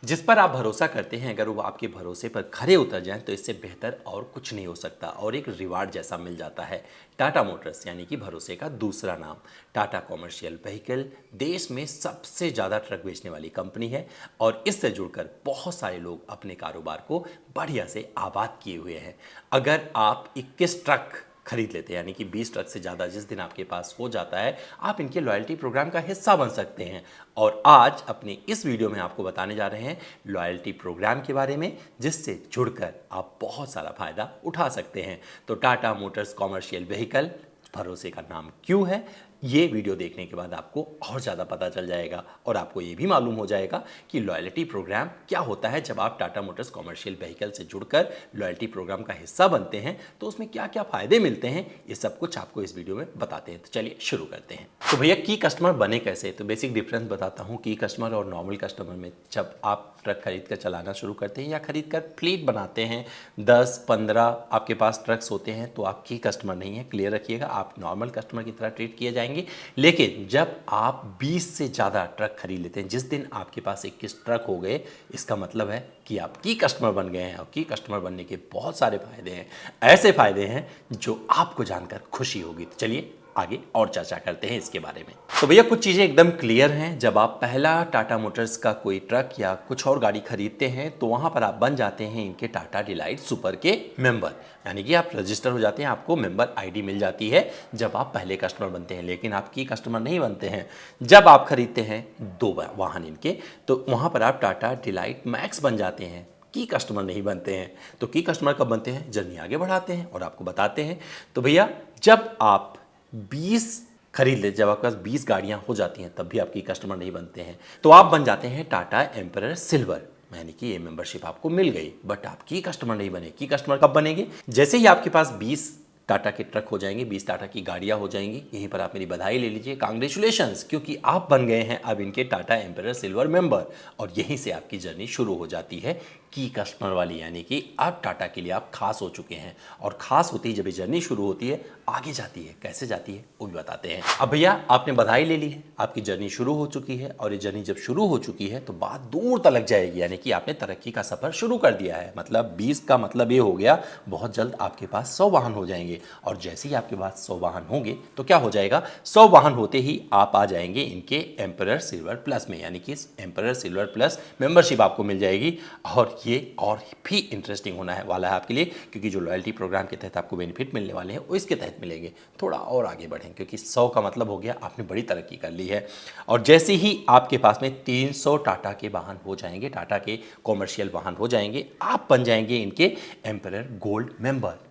जिस पर आप भरोसा करते हैं अगर वो आपके भरोसे पर खरे उतर जाएं तो इससे बेहतर और कुछ नहीं हो सकता और एक रिवार्ड जैसा मिल जाता है। टाटा मोटर्स यानी कि भरोसे का दूसरा नाम। टाटा कॉमर्शियल व्हीकल देश में सबसे ज़्यादा ट्रक बेचने वाली कंपनी है और इससे जुड़कर बहुत सारे लोग अपने कारोबार को बढ़िया से आबाद किए हुए हैं। अगर आप 21 ट्रक खरीद लेते हैं यानी कि 20 ट्रक से ज़्यादा जिस दिन आपके पास हो जाता है, आप इनके लॉयल्टी प्रोग्राम का हिस्सा बन सकते हैं। और आज अपने इस वीडियो में आपको बताने जा रहे हैं लॉयल्टी प्रोग्राम के बारे में, जिससे जुड़कर आप बहुत सारा फायदा उठा सकते हैं। तो टाटा मोटर्स कॉमर्शियल व्हीकल भरोसे का नाम क्यों है, ये वीडियो देखने के बाद आपको और ज़्यादा पता चल जाएगा और आपको ये भी मालूम हो जाएगा कि लॉयल्टी प्रोग्राम क्या होता है। जब आप टाटा मोटर्स कॉमर्शियल व्हीकल से जुड़कर लॉयल्टी प्रोग्राम का हिस्सा बनते हैं तो उसमें क्या क्या फ़ायदे मिलते हैं, ये सब कुछ आपको इस वीडियो में बताते हैं। तो चलिए शुरू करते हैं। तो भैया की कस्टमर बने कैसे, तो बेसिक डिफरेंस बताता हूँ की कस्टमर और नॉर्मल कस्टमर में। जब आप ट्रक खरीद कर चलाना शुरू करते हैं या खरीद कर फ्लीट बनाते हैं, 10-15 आपके पास ट्रक्स होते हैं, तो आप की कस्टमर नहीं है, क्लियर रखिएगा, आप नॉर्मल कस्टमर की तरह ट्रीट किए जाएंगे। लेकिन जब आप 20 से ज़्यादा ट्रक खरीद लेते हैं, जिस दिन आपके पास 21 ट्रक हो गए, इसका मतलब है कि आप की कस्टमर बन गए हैं। और की कस्टमर बनने के बहुत सारे फायदे हैं, ऐसे फायदे हैं जो आपको जानकर खुशी होगी। तो चलिए आगे और चर्चा करते हैं इसके बारे में। तो भैया कुछ चीज़ें एकदम क्लियर हैं। जब आप पहला टाटा मोटर्स का कोई ट्रक या कुछ और गाड़ी खरीदते हैं तो वहाँ पर आप बन जाते हैं इनके टाटा डिलाइट सुपर के मेंबर, यानी कि आप रजिस्टर हो जाते हैं, आपको मेंबर आईडी मिल जाती है जब आप पहले कस्टमर बनते हैं। लेकिन आप की कस्टमर नहीं बनते हैं। जब आप खरीदते हैं 2 वाहन इनके, तो वहाँ पर आप टाटा डिलाइट मैक्स बन जाते हैं, की कस्टमर नहीं बनते हैं। तो की कस्टमर कब बनते हैं, जर्नी आगे बढ़ाते हैं और आपको बताते हैं। तो भैया जब आप 20 खरीद ले, जब आपके पास 20 गाड़ियां हो जाती हैं तब भी आपकी कस्टमर नहीं बनते हैं, तो आप बन जाते हैं टाटा एम्परर सिल्वर, यानी कि ये मेंबरशिप आपको मिल गई। बट आप की कस्टमर नहीं बने। की कस्टमर कब बनेंगे, जैसे ही आपके पास 20 टाटा के ट्रक हो जाएंगे, 20 टाटा की गाड़ियां हो जाएंगी। यहीं पर आप मेरी बधाई ले लीजिए, कांग्रेचुलेशंस, क्योंकि आप बन गए हैं अब इनके टाटा एम्परर सिल्वर मेंबर। और यहीं से आपकी जर्नी शुरू हो जाती है की कस्टमर वाली, यानी कि अब टाटा के लिए आप खास हो चुके हैं। और खास होती ही जब ये जर्नी शुरू होती है, आगे जाती है, कैसे जाती है वो भी बताते हैं। अब भैया आपने बधाई ले ली है, आपकी जर्नी शुरू हो चुकी है। और ये जर्नी जब शुरू हो चुकी है तो बात दूर तक जाएगी, यानी कि आपने तरक्की का सफर शुरू कर दिया है। मतलब 20 का मतलब ये हो गया बहुत जल्द आपके पास 100 वाहन हो जाएंगे। और जैसे ही आपके पास 100 वाहन होंगे तो क्या हो जाएगा, 100 वाहन होते ही आप आ जाएंगे इनके एम्परर सिल्वर प्लस में, यानी कि एम्परर सिल्वर प्लस मेंबरशिप आपको मिल जाएगी। और ये और भी इंटरेस्टिंग होना है वाला है आपके लिए, क्योंकि जो लॉयल्टी प्रोग्राम के तहत आपको बेनिफिट मिलने वाले हैं वो इसके तहत मिलेंगे। थोड़ा और आगे बढ़ें, क्योंकि 100 का मतलब हो गया आपने बड़ी तरक्की कर ली है। और जैसे ही आपके पास में 300 टाटा के वाहन हो जाएंगे, टाटा के कॉमर्शियल वाहन हो जाएंगे, आप बन जाएंगे इनके एम्परर गोल्ड मेंबर।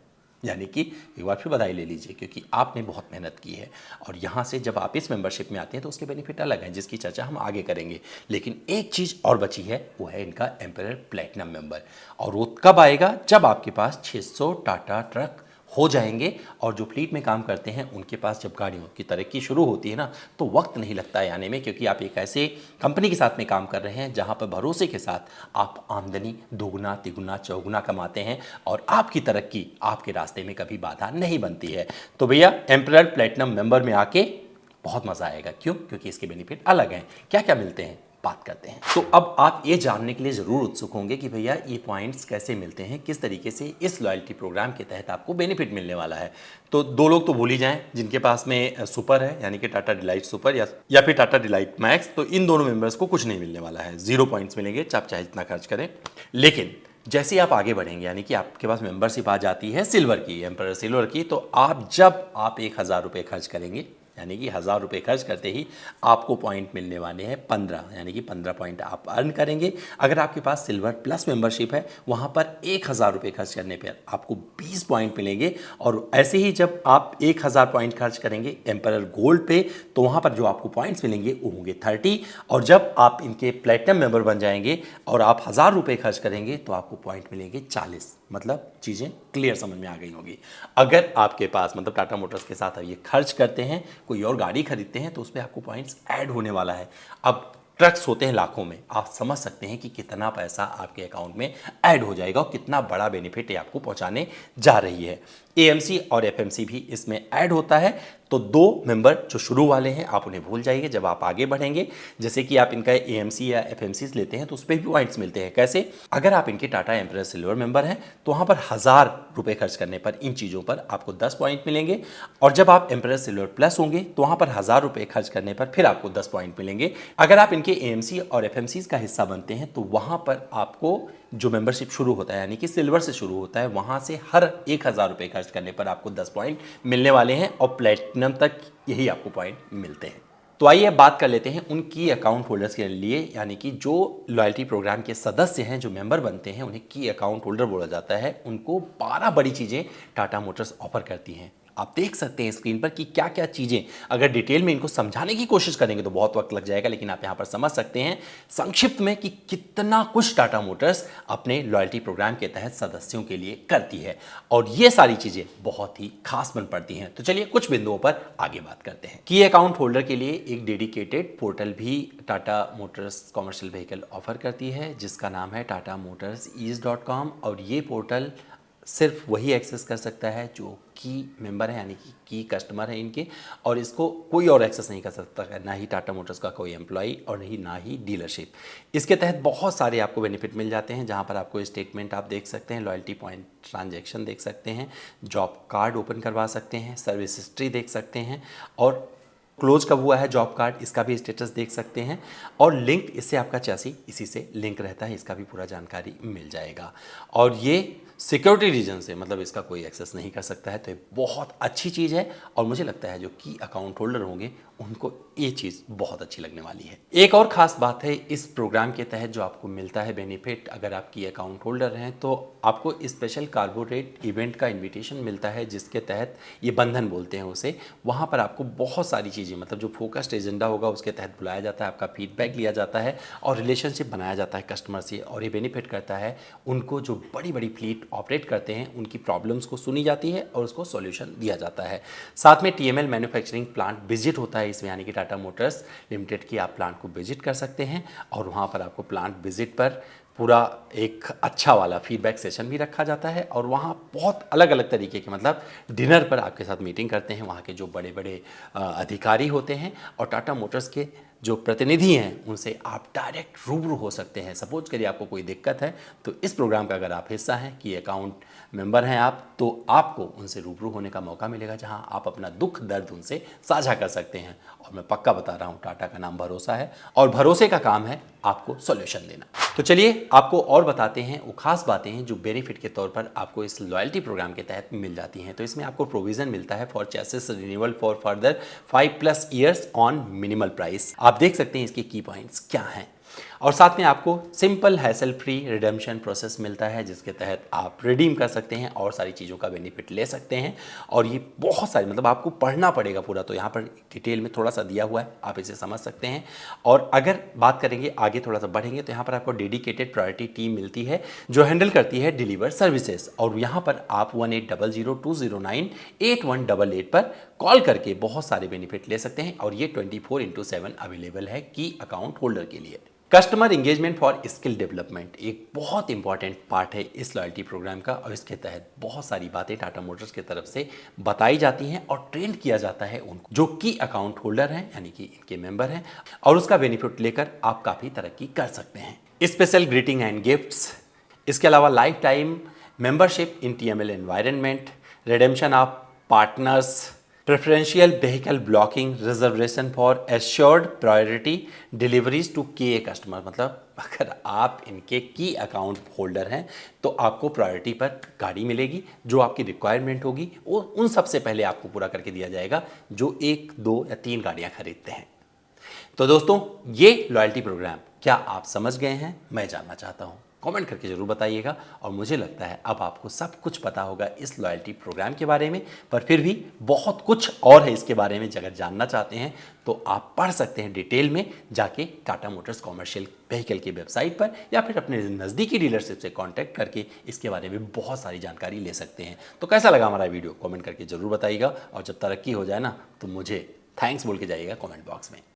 यानी कि एक बार फिर बधाई ले लीजिए, क्योंकि आपने बहुत मेहनत की है। और यहाँ से जब आप इस मेंबरशिप में आते हैं तो उसके बेनिफिट अलग हैं, जिसकी चर्चा हम आगे करेंगे। लेकिन एक चीज़ और बची है, वो है इनका एम्परर प्लेटिनम मेंबर। और वो कब आएगा, जब आपके पास 600 टाटा ट्रक हो जाएंगे। और जो फ्लीट में काम करते हैं उनके पास जब गाड़ियों की तरक्की शुरू होती है ना, तो वक्त नहीं लगता है आने में, क्योंकि आप एक ऐसे कंपनी के साथ में काम कर रहे हैं जहां पर भरोसे के साथ आप आमदनी दोगुना तिगुना चौगुना कमाते हैं और आपकी तरक्की आपके रास्ते में कभी बाधा नहीं बनती है। तो भैया एम्परर प्लेटिनम मेंबर में आके बहुत मज़ा आएगा। क्यों, क्योंकि इसके बेनिफिट अलग हैं। क्या क्या मिलते हैं बात करते हैं। तो अब आप ये जानने के लिए ज़रूर उत्सुक होंगे कि भैया ये पॉइंट्स कैसे मिलते हैं, किस तरीके से इस लॉयल्टी प्रोग्राम के तहत आपको बेनिफिट मिलने वाला है। तो 2 लोग तो भूल ही जाएं, जिनके पास में सुपर है यानी कि टाटा डिलाइट सुपर या फिर टाटा डिलाइट मैक्स, तो इन दोनों मेंबर्स को कुछ नहीं मिलने वाला है, 0 पॉइंट्स मिलेंगे, आप चाहे जितना खर्च करें। लेकिन जैसे ही आप आगे बढ़ेंगे, यानी कि आपके पास मेंबरशिप आ जाती है सिल्वर की, एम्परर सिल्वर की, तो जब आप 1000 रुपये खर्च करेंगे, यानी कि 1000 रुपये खर्च करते ही आपको पॉइंट मिलने वाले हैं 15, यानी कि 15 पॉइंट आप अर्न करेंगे। अगर आपके पास सिल्वर प्लस मेंबरशिप है, वहाँ पर 1000 रुपये खर्च करने पर आपको 20 पॉइंट मिलेंगे। और ऐसे ही जब आप 1000 पॉइंट खर्च करेंगे एम्परर गोल्ड पे, तो वहाँ पर जो आपको पॉइंट्स मिलेंगे वो होंगे 30। और जब आप इनके प्लेटिनम मेंबर बन जाएंगे और आप 1000 रुपये खर्च करेंगे तो आपको पॉइंट मिलेंगे 40। मतलब चीज़ें क्लियर समझ में आ गई होगी। अगर आपके पास मतलब टाटा मोटर्स के साथ ये खर्च करते हैं, कोई और गाड़ी खरीदते हैं, तो उस पर आपको पॉइंट्स ऐड होने वाला है। अब ट्रक्स होते हैं लाखों में, आप समझ सकते हैं कि कितना पैसा आपके अकाउंट में ऐड हो जाएगा और कितना बड़ा बेनिफिट ये आपको पहुंचाने जा रही है। एएमसी और एफएमसी भी इसमें ऐड होता है। तो 2 मेंबर जो शुरू वाले हैं आप उन्हें भूल जाइए। जब आप आगे बढ़ेंगे, जैसे कि आप इनका एएमसी या एफएमसी लेते हैं तो उस पर भी पॉइंट्स मिलते हैं। कैसे? अगर आप इनके टाटा एम्परर सिल्वर मेंबर हैं तो वहाँ पर 1000 रुपये खर्च करने पर इन चीज़ों पर आपको 10 पॉइंट मिलेंगे, और जब आप एम्परर सिल्वर प्लस होंगे तो वहाँ पर 1000 रुपये खर्च करने पर फिर आपको 10 पॉइंट मिलेंगे। अगर आप इनके एएमसी और एफएमसी का हिस्सा बनते हैं तो वहाँ पर आपको जो मेंबरशिप शुरू होता है यानी कि सिल्वर से शुरू होता है, वहाँ से हर 1000 रुपये खर्च करने पर आपको 10 पॉइंट मिलने वाले हैं, और प्लेटिनम तक यही आपको पॉइंट मिलते हैं। तो आइए अब बात कर लेते हैं उन की अकाउंट होल्डर्स के लिए, यानी कि जो लॉयल्टी प्रोग्राम के सदस्य हैं, जो मेंबर बनते हैं, उन्हें की अकाउंट होल्डर बोला जाता है। उनको 12 बड़ी चीज़ें टाटा मोटर्स ऑफर करती हैं। आप देख सकते हैं स्क्रीन पर कि क्या क्या चीज़ें, अगर डिटेल में इनको समझाने की कोशिश करेंगे तो बहुत वक्त लग जाएगा, लेकिन आप यहाँ पर समझ सकते हैं संक्षिप्त में कि कितना कुछ टाटा मोटर्स अपने लॉयल्टी प्रोग्राम के तहत सदस्यों के लिए करती है, और ये सारी चीज़ें बहुत ही खास बन पड़ती हैं। तो चलिए कुछ बिंदुओं पर आगे बात करते हैं। की अकाउंट होल्डर के लिए एक डेडिकेटेड पोर्टल भी Tata Motors commercial vehicle offer करती है, जिसका नाम है tatamotorsease.com, और ये पोर्टल सिर्फ वही एक्सेस कर सकता है जो की मेंबर है, यानी कि की कस्टमर है इनके, और इसको कोई और एक्सेस नहीं कर सकता है, ना ही टाटा मोटर्स का कोई एम्प्लॉई और ना ही डीलरशिप। इसके तहत बहुत सारे आपको बेनिफिट मिल जाते हैं, जहां पर आपको स्टेटमेंट आप देख सकते हैं, लॉयल्टी पॉइंट ट्रांजैक्शन देख सकते हैं, जॉब कार्ड ओपन करवा सकते हैं, सर्विस हिस्ट्री देख सकते हैं, और क्लोज कब हुआ है जॉब कार्ड इसका भी स्टेटस देख सकते हैं, और लिंक इससे आपका चैसी इसी से लिंक रहता है, इसका भी पूरा जानकारी मिल जाएगा। और ये सिक्योरिटी रीजन से मतलब इसका कोई एक्सेस नहीं कर सकता है, तो ये बहुत अच्छी चीज़ है, और मुझे लगता है जो की अकाउंट होल्डर होंगे उनको ये चीज़ बहुत अच्छी लगने वाली है। एक और ख़ास बात है इस प्रोग्राम के तहत जो आपको मिलता है बेनिफिट, अगर आप की अकाउंट होल्डर हैं तो आपको स्पेशल कार्बोरेट इवेंट का इन्विटेशन मिलता है, जिसके तहत ये बंधन बोलते हैं उसे, वहाँ पर आपको बहुत सारी चीज़ें मतलब जो फोकस्ड एजेंडा होगा उसके तहत बुलाया जाता है, आपका फीडबैक लिया जाता है और रिलेशनशिप बनाया जाता है कस्टमर से, और ये बेनिफिट करता है उनको जो बड़ी बड़ी फ्लीट ऑपरेट करते हैं, उनकी प्रॉब्लम्स को सुनी जाती है और उसको सॉल्यूशन दिया जाता है। साथ में टीएमएल मैन्युफैक्चरिंग प्लांट विजिट होता है इसमें, यानी कि टाटा मोटर्स लिमिटेड की आप प्लांट को विजिट कर सकते हैं, और वहाँ पर आपको प्लांट विजिट पर पूरा एक अच्छा वाला फीडबैक सेशन भी रखा जाता है, और वहाँ बहुत अलग अलग तरीके के मतलब डिनर पर आपके साथ मीटिंग करते हैं वहाँ के जो बड़े बड़े अधिकारी होते हैं, और टाटा मोटर्स के जो प्रतिनिधि हैं उनसे आप डायरेक्ट रूबरू हो सकते हैं। सपोज करिए आपको कोई दिक्कत है तो इस प्रोग्राम का अगर आप हिस्सा हैं कि अकाउंट मेंबर हैं आप, तो आपको उनसे रूबरू होने का मौका मिलेगा, जहां आप अपना दुख दर्द उनसे साझा कर सकते हैं। और मैं पक्का बता रहा हूं, टाटा का नाम भरोसा है, और भरोसे का काम है आपको सॉल्यूशन देना। तो चलिए आपको और बताते हैं वो खास बातें हैं जो बेनिफिट के तौर पर आपको इस लॉयल्टी प्रोग्राम के तहत मिल जाती हैं। तो इसमें आपको प्रोविजन मिलता है for chassis renewal for further 5+ years on minimal price. आप देख सकते हैं इसके की पॉइंट्स क्या हैं, और साथ में आपको simple hassle free redemption process मिलता है, जिसके तहत आप रिडीम कर सकते हैं और सारी चीज़ों का बेनिफिट ले सकते हैं। और ये बहुत सारी मतलब आपको पढ़ना पड़ेगा पूरा, तो यहाँ पर डिटेल में थोड़ा सा दिया हुआ है, आप इसे समझ सकते हैं। और अगर बात करेंगे आगे थोड़ा सा बढ़ेंगे तो यहाँ पर आपको डेडिकेटेड प्रायोरिटी टीम मिलती है जो हैंडल करती है डिलीवर सर्विसेज, और यहाँ पर आप 1800-209-8188 पर कॉल करके बहुत सारे बेनिफिट ले सकते हैं, और ये 24/7 अवेलेबल है की अकाउंट होल्डर के लिए। Customer engagement for skill development एक बहुत इंपॉर्टेंट पार्ट है इस लॉयल्टी प्रोग्राम का, और इसके तहत बहुत सारी बातें टाटा मोटर्स की तरफ से बताई जाती हैं और ट्रेन किया जाता है उनको जो कि अकाउंट होल्डर हैं, यानी कि इनके मेंबर हैं, और उसका बेनिफिट लेकर आप काफ़ी तरक्की कर सकते हैं। स्पेशल ग्रीटिंग एंड गिफ्ट्स, इसके अलावा life time membership in TML environment, redemption of partners, preferential vehicle blocking, reservation for assured priority deliveries to के कस्टमर। मतलब अगर आप इनके की अकाउंट होल्डर हैं तो आपको प्रायोरिटी पर गाड़ी मिलेगी, जो आपकी रिक्वायरमेंट होगी वो उन सबसे पहले आपको पूरा करके दिया जाएगा जो 1, 2 या 3 गाड़ियां खरीदते हैं। तो दोस्तों ये लॉयल्टी प्रोग्राम क्या आप समझ गए हैं, मैं जानना चाहता हूँ, कमेंट करके जरूर बताइएगा। और मुझे लगता है अब आपको सब कुछ पता होगा इस लॉयल्टी प्रोग्राम के बारे में, पर फिर भी बहुत कुछ और है इसके बारे में। अगर जानना चाहते हैं तो आप पढ़ सकते हैं डिटेल में जाके टाटा मोटर्स कॉमर्शियल व्हीकल की वेबसाइट पर, या फिर अपने नज़दीकी डीलरशिप से कांटेक्ट करके इसके बारे में बहुत सारी जानकारी ले सकते हैं। तो कैसा लगा हमारा वीडियो कमेंट करके जरूर बताइएगा, और जब तरक्की हो जाए ना तो मुझे थैंक्स बोल के जाइएगा कमेंट बॉक्स में।